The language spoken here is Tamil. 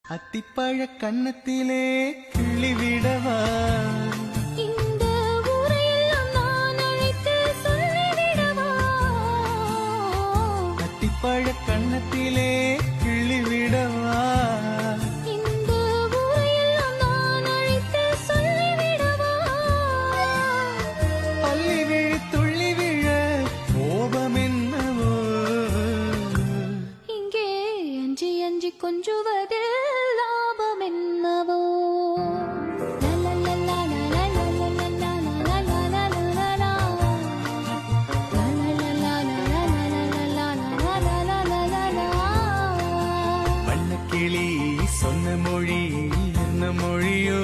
அத்திப்பழ கன்னத்திலே கிள்ளி விடவா இந்த ஊரையெல்லாம் நான் அழைத்து சொல்லிவிடவா அத்திப்பழ கன்னத்திலே கிள்ளி விடவா இந்த ஊரையெல்லாம் நான் அழைத்து சொல்லிவிடவா அள்ளி விழி துள்ளி விழ கோபம் என்னவோ இங்கே அஞ்சி அஞ்சி கொஞ்சுவது லாபம் என்னவோ வண்ணக்கிளி சொன்ன மொழி என்ன மொழியோ